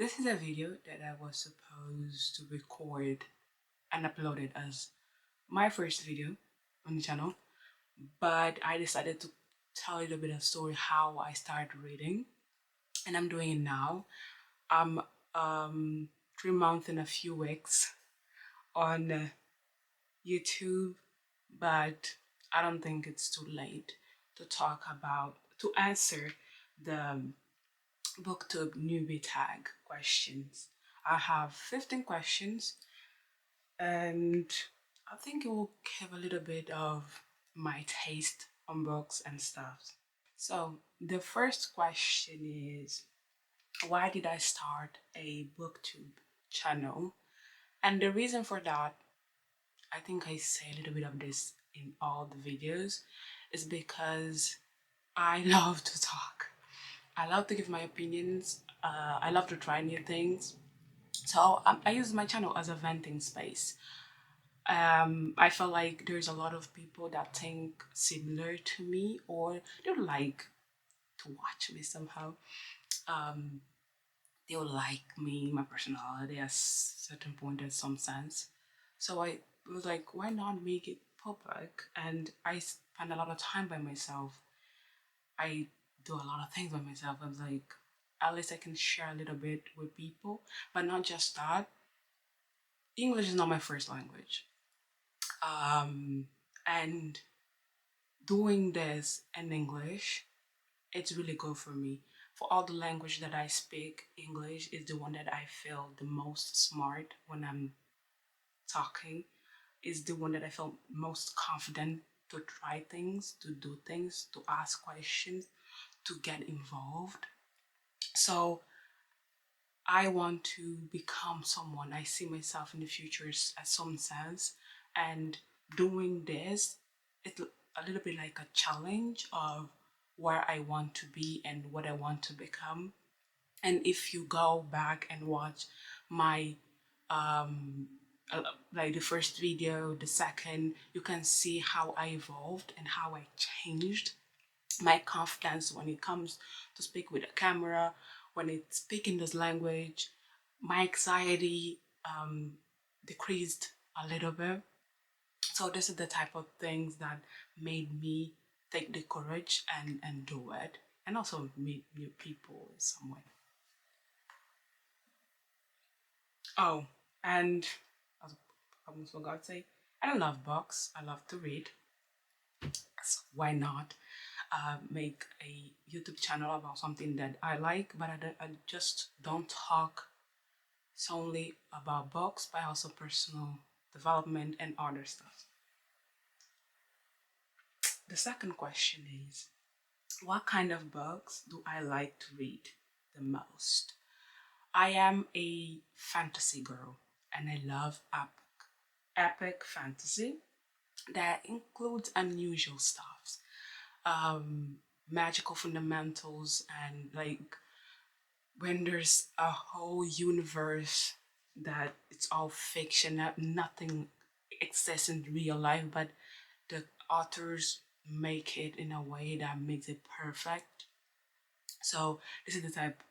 This is a video that I was supposed to record and upload it as my first video on the channel, but I decided to tell a little bit of story how I started reading, and I'm doing it now. I'm 3 months and a few weeks on YouTube, but I don't think it's too late to answer the BookTube Newbie tag questions. I have 15 questions, and I think it will give a little bit of my taste on books and stuff. So the first question is, why did I start a BookTube channel? And the reason for that, I think I say a little bit of this in all the videos, is because I love to talk. I love to give my opinions. I love to try new things. So I use my channel as a venting space. I feel like there's a lot of people that think similar to me, or they would like to watch me somehow. Um, they would like me, my personality at certain point in some sense. So I was like, why not make it public? And I spend a lot of time by myself. I do a lot of things by myself. I was like, at least I can share a little bit with people. But not just that, English is not my first language. And doing this in English, it's really good for me. For all the language that I speak, English is the one that I feel the most smart when I'm talking. Is the one that I feel most confident to try things, to do things, to ask questions, to get involved. So I want to become someone. I see myself in the future as some sense, and doing this, it's a little bit like a challenge of where I want to be and what I want to become. And if you go back and watch my like the first video, the second, you can see how I evolved and how I changed my confidence when it comes to speak with a camera, when it's speaking this language. My anxiety decreased a little bit. So this is the type of things that made me take the courage and do it, and also meet new people in some way. Oh, and I almost forgot to say, I love books. I love to read. So why not make a YouTube channel about something that I like, but I just don't talk solely about books, but also personal development and other stuff. The second question is, what kind of books do I like to read the most? I am a fantasy girl, and I love epic fantasy that includes unusual stuff, magical fundamentals, and like when there's a whole universe that it's all fiction, that nothing exists in real life, but the authors make it in a way that makes it perfect. So this is the type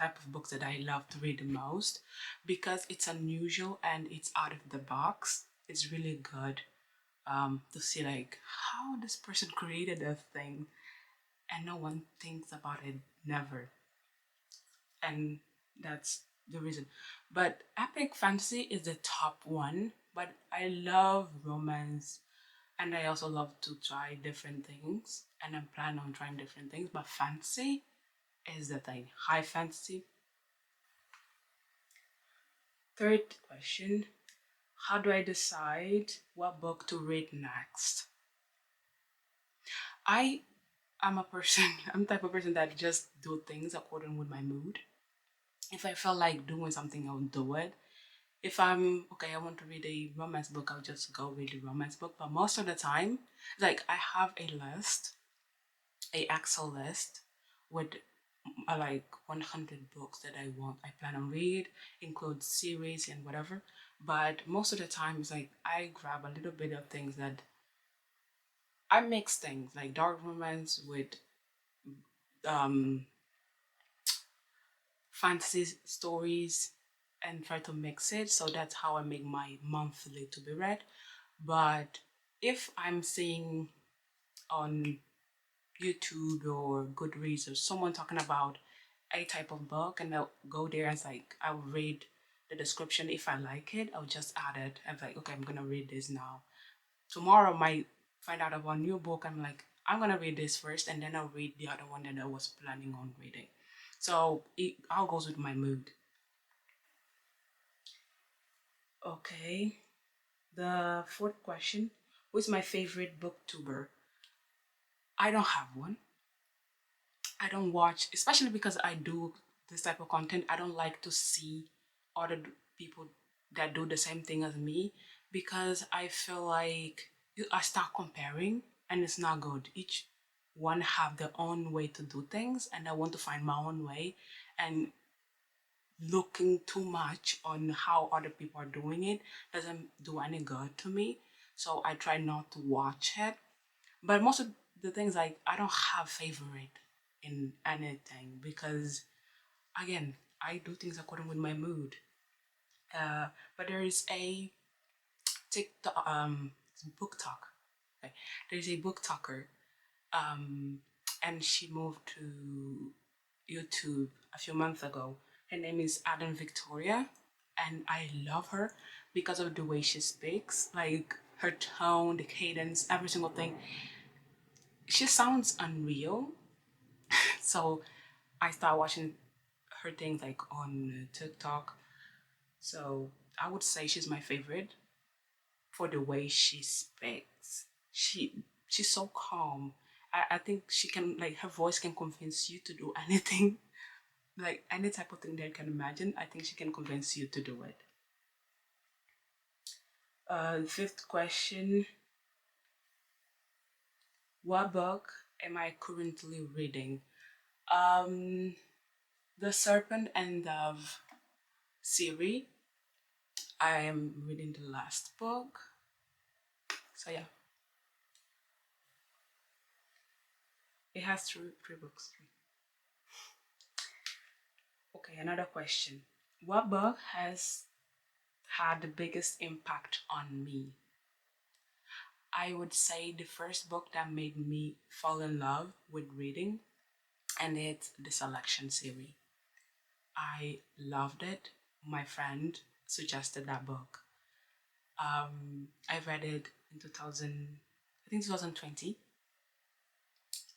of books that I love to read the most, because it's unusual and it's out of the box. It's really good to see like how this person created a thing and no one thinks about it, never. And that's the reason. But epic fantasy is the top one, but I love romance, and I also love to try different things, and I'm planning on trying different things, but fantasy is the thing. High fantasy. Third question, how do I decide what book to read next? I am a person, I'm the type of person that just do things according with my mood. If I feel like doing something, I'll do it. If I'm okay, I want to read a romance book, I'll just go read a romance book. But most of the time, like I have a list, a Excel list with like 100 books that I plan on read, include series and whatever. But most of the time, it's like I grab a little bit of things that I mix things like dark romance with um fantasy stories and try to mix it. So that's how I make my monthly to be read. But if I'm seeing on YouTube or Goodreads or someone talking about a type of book, and I'll go there and it's like I'll read the description. If I like it, I'll just add it. I'm like, okay, I'm gonna read this now. Tomorrow I might find out about a new book. I'm like, I'm gonna read this first and then I'll read the other one that I was planning on reading. So it all goes with my mood. Okay. The fourth question: who's my favorite booktuber? I don't have one. I don't watch, especially because I do this type of content. I don't like to see other people that do the same thing as me because I feel like I start comparing and it's not good. Each one have their own way to do things, and I want to find my own way. And looking too much on how other people are doing it doesn't do any good to me. So I try not to watch it. But most of the things, like, I don't have favorite in anything because again, I do things according with my mood. But there is a TikTok book talk. Okay. There's a book talker, and she moved to YouTube a few months ago. Her name is Adam Victoria, and I love her because of the way she speaks, like her tone, the cadence, every single thing. She sounds unreal. So I start watching her things like on TikTok. So I would say she's my favorite for the way she speaks. She's so calm. I think she can, like, her voice can convince you to do anything, like any type of thing that you can imagine. I think she can convince you to do it. Fifth question: what book am I currently reading? Um, The Serpent and Dove series. I am reading the last book. So yeah, it has three books. Okay, another question. What book has had the biggest impact on me? I would say the first book that made me fall in love with reading, and it's the Selection series. I loved it. My friend suggested that book. I read it in 2000, I think 2020.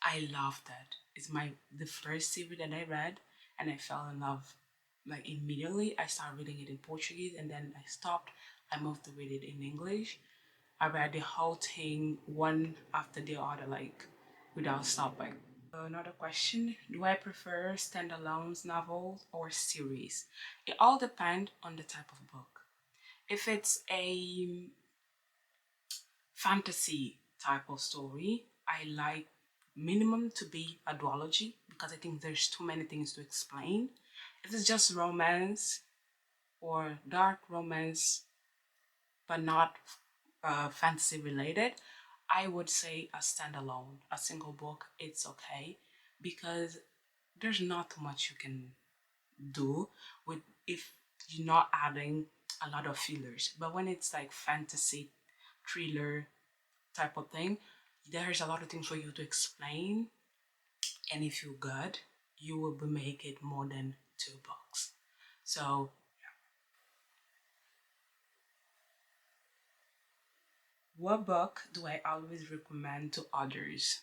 I loved it. It's the first series that I read, and I fell in love like immediately. I started reading it in Portuguese, and then I stopped. I moved to read it in English. I read the whole thing one after the other, like without stopping. Another question: do I prefer standalone novels or series? It all depends on the type of book. If it's a fantasy type of story, I like minimum to be a duology because I think there's too many things to explain. If it's just romance or dark romance but not fantasy related, I would say a standalone, a single book, it's okay because there's not too much you can do with if you're not adding a lot of fillers. But when it's like fantasy, thriller type of thing, there's a lot of things for you to explain, and if you're good, you will be make it more than 2 books. So what book do I always recommend to others?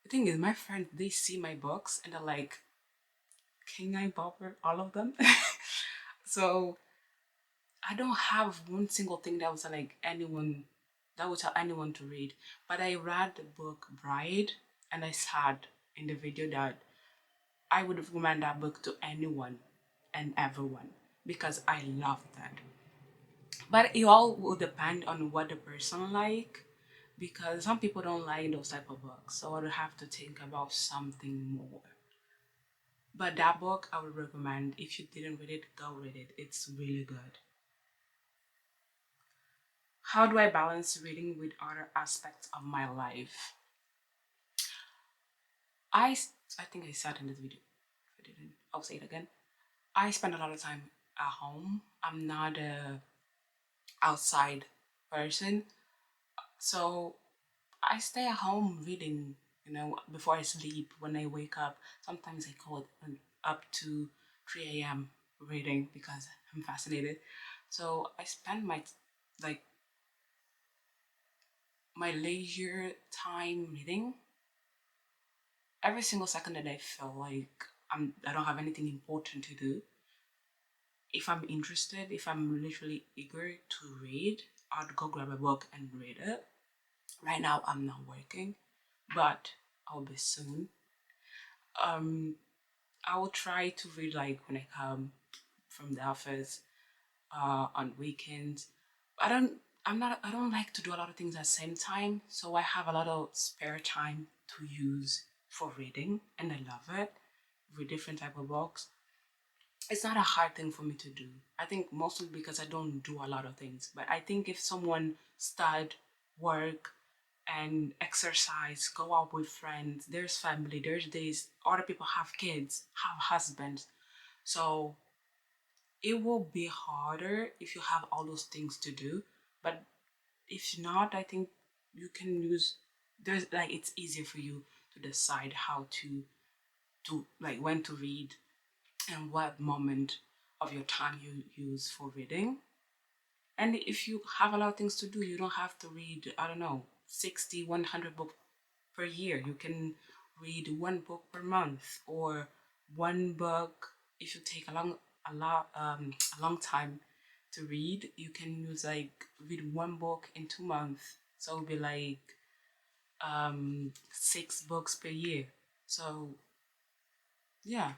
The thing is, my friends, they see my books and they're like, can I bother all of them? So I don't have one single thing that was like anyone that would tell anyone to read. But I read the book Bride, and I said in the video that I would recommend that book to anyone and everyone because I love that. But it all will depend on what the person like because some people don't like those type of books. So I would have to think about something more. But that book I would recommend. If you didn't read it, go read it. It's really good. How do I balance reading with other aspects of my life? I think I said in this video. I'll say it again. I spend a lot of time at home. I'm not a outside person, so I stay at home reading. Before I sleep, when I wake up, sometimes I call it up to 3 a.m. reading because I'm fascinated. So I spend like my leisure time reading. Every single second that I feel like I don't have anything important to do, if I'm interested, if I'm literally eager to read, I'd go grab a book and read it. Right now, I'm not working, but I'll be soon. Um, I will try to read like when I come from the office, on weekends. I don't. I'm not. I don't like to do a lot of things at the same time, so I have a lot of spare time to use for reading, and I love it. Read different type of books. It's not a hard thing for me to do. I think mostly because I don't do a lot of things. But I think if someone start work and exercise, go out with friends, there's family, there's days, other people have kids, have husbands. So it will be harder if you have all those things to do. But if not, I think you can use there's like it's easier for you to decide how to like when to read and what moment of your time you use for reading. And if you have a lot of things to do, you don't have to read, I don't know, 60, 100 books per year. You can read one book per month, or one book if you take a long time to read, you can use like read one book in 2 months. So it'll be like 6 books per year. So yeah,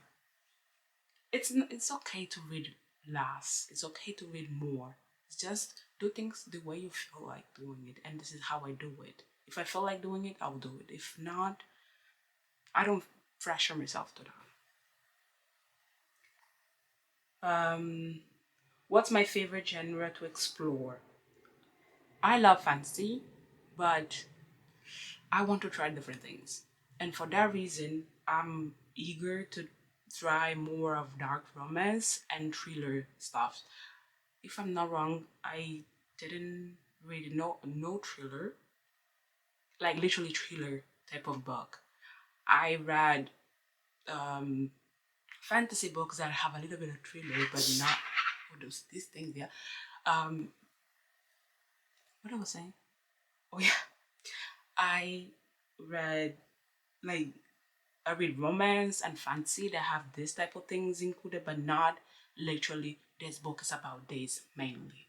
it's okay to read less. It's okay to read more. It's just do things the way you feel like doing it, and this is how I do it. If I feel like doing it, I'll do it. If not, I don't pressure myself to that. What's my favorite genre to explore? I love fantasy, but I want to try different things. And for that reason, I'm eager to try more of dark romance and thriller stuff. If I'm not wrong, I didn't read no thriller, like literally thriller type of book. I read um, fantasy books that have a little bit of thriller, but not these things. Yeah. Um, what I was saying? Oh yeah, I read like I read romance and fantasy that have this type of things included, but not literally. This book is about this mainly.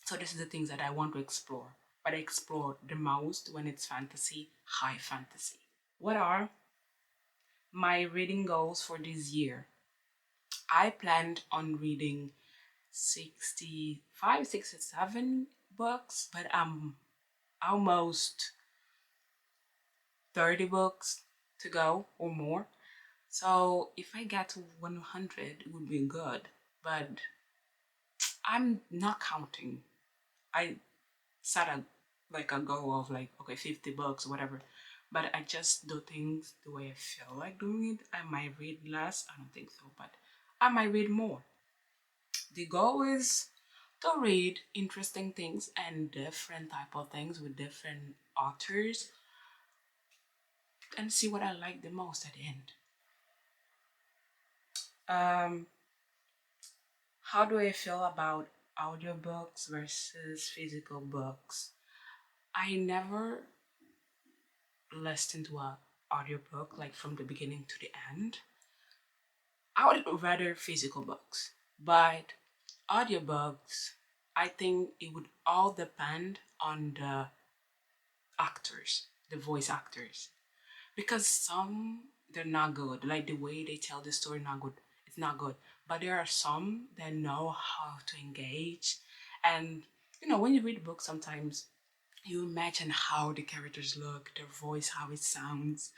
So this is the things that I want to explore. But I explore the most when it's fantasy, high fantasy. What are my reading goals for this year? I planned on reading 65, 67 books, but I'm almost 30 books to go or more. So if I get to 100, it would be good. But I'm not counting. I set a goal of like okay 50 books or whatever, but I just do things the way I feel like doing it. I might read less, I don't think so, but I might read more. The goal is to read interesting things and different type of things with different authors and see what I like the most at the end. um how do I feel about audiobooks versus physical books? I never listened to a audiobook like from the beginning to the end. I would rather physical books, but audiobooks, I think it would all depend on the actors, the voice actors, because some they're not good. Like the way they tell the story, not good. It's not good. But there are some that know how to engage, and when you read a book, sometimes you imagine how the characters look, their voice, how it sounds.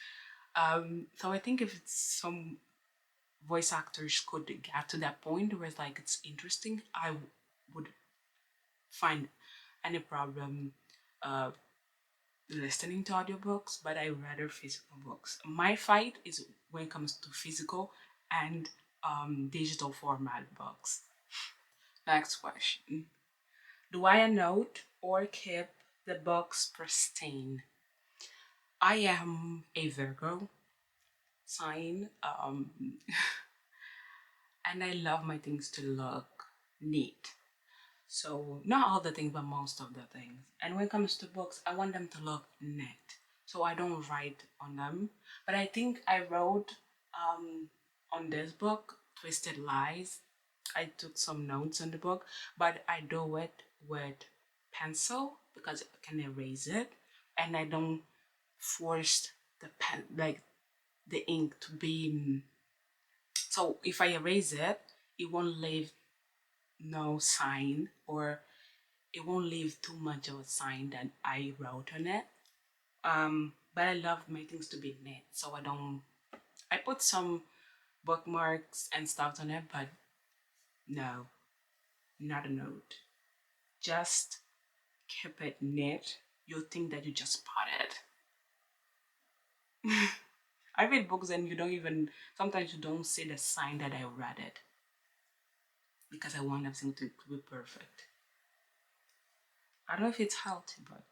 So I think if it's some voice actors could get to that point where it's like it's interesting, I would find any problem uh, listening to audiobooks, but I rather physical books. My fight is when it comes to physical and digital format books. Next question. Do I note or keep the books pristine? I am a Virgo sign, and I love my things to look neat. So not all the things, but most of the things. And when it comes to books, I want them to look neat. So I don't write on them. But I think I wrote on this book, Twisted Lies. I took some notes on the book, but I do it with pencil because I can erase it, and I don't force the pen like the ink to be. So if I erase it, it won't leave no sign, or it won't leave too much of a sign that I wrote on it. But I love my things to be neat, so I put some bookmarks and stuff on it, but no, not a note. Just keep it neat. You'll think that you just bought it. I read books and sometimes you don't see the sign that I read it because I want everything to be perfect. I don't know if it's healthy, but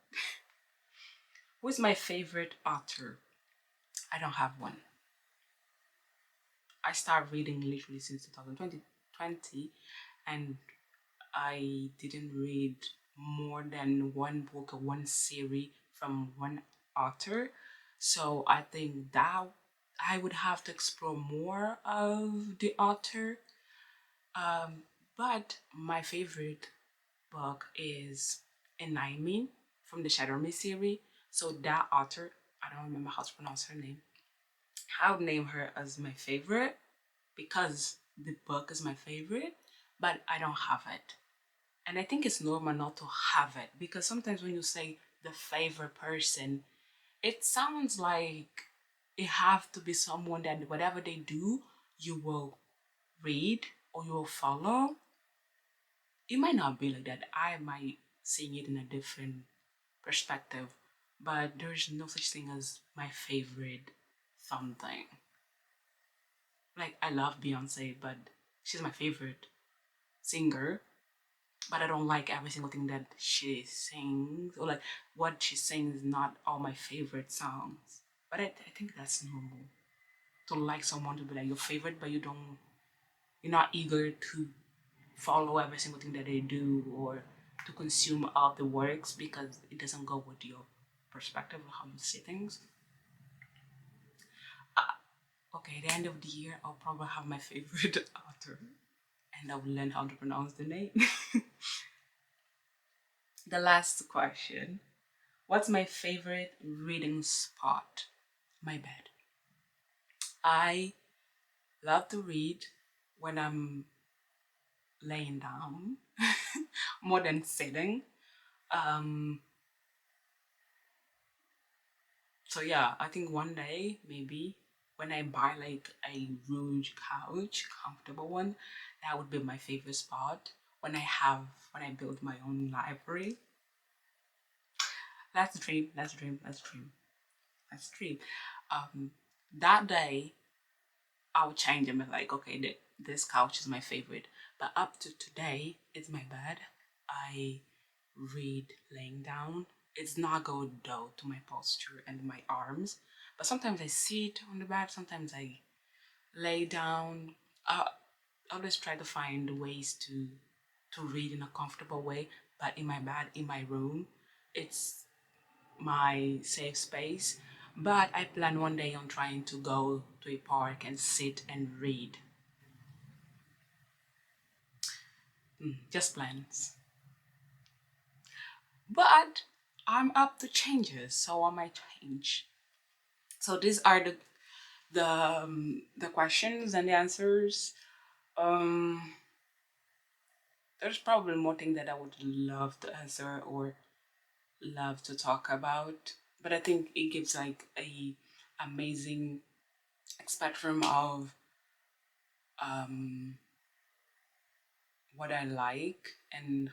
who's my favorite author? I don't have one. I started reading literally since 2020, and I didn't read more than one book or one series from one author. So I think that I would have to explore more of the author. But my favorite book is Enigma from the Shadow Me series. So that author, I don't remember how to pronounce her name. I would name her as my favorite because the book is my favorite, but I don't have it. And I think it's normal not to have it because sometimes when you say the favorite person, it sounds like it have to be someone that whatever they do, you will read or you will follow. It might not be like that. I might see it in a different perspective, but there's no such thing as my favorite something. Like I love Beyonce, but she's my favorite singer, but I don't like every single thing that she sings, or like what she sings is not all my favorite songs. But I think that's normal to like someone to be like your favorite, but you're not eager to follow every single thing that they do or to consume all the works because it doesn't go with your perspective of how you see things. Okay, at the end of the year, I'll probably have my favorite author and I will learn how to pronounce the name. The last question. What's my favorite reading spot? My bed. I love to read when I'm laying down more than sitting. Um, so yeah, I think one day maybe when I buy like a rude couch, comfortable one, that would be my favorite spot. When I build my own library. Let's dream, let's dream, let's dream, let's dream. Um, that day I'll change them and like, okay, this couch is my favorite. But up to today, it's my bed. I read laying down. It's not good though to my posture and my arms. But sometimes I sit on the bed, sometimes I lay down. I always try to find ways to read in a comfortable way. But in my bed, in my room, it's my safe space. But I plan one day on trying to go to a park and sit and read. Just plans. But I'm up to changes, so I might change. So these are the questions and the answers. Um, there's probably more things that I would love to answer or love to talk about, but I think it gives like a amazing spectrum of um, what I like and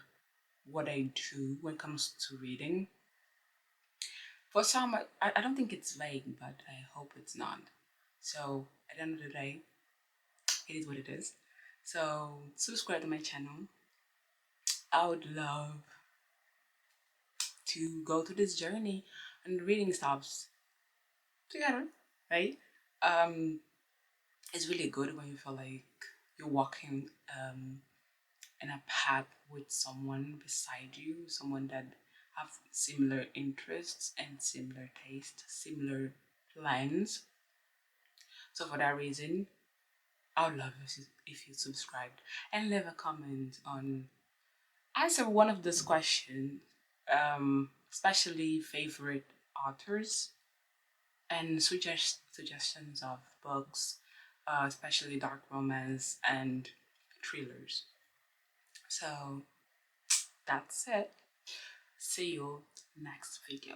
what I do when it comes to reading. For some, I don't think it's vague, but I hope it's not. So at the end of the day, it is what it is. So subscribe to my channel. I would love to go through this journey and reading stops together, right? Um, it's really good when you feel like you're walking in a path with someone beside you, someone that have similar interests and similar tastes, similar plans. So for that reason, I would love if you subscribed and leave a comment on answer one of these questions, especially favorite authors and suggestions of books, especially dark romance and thrillers. So that's it. See you next video.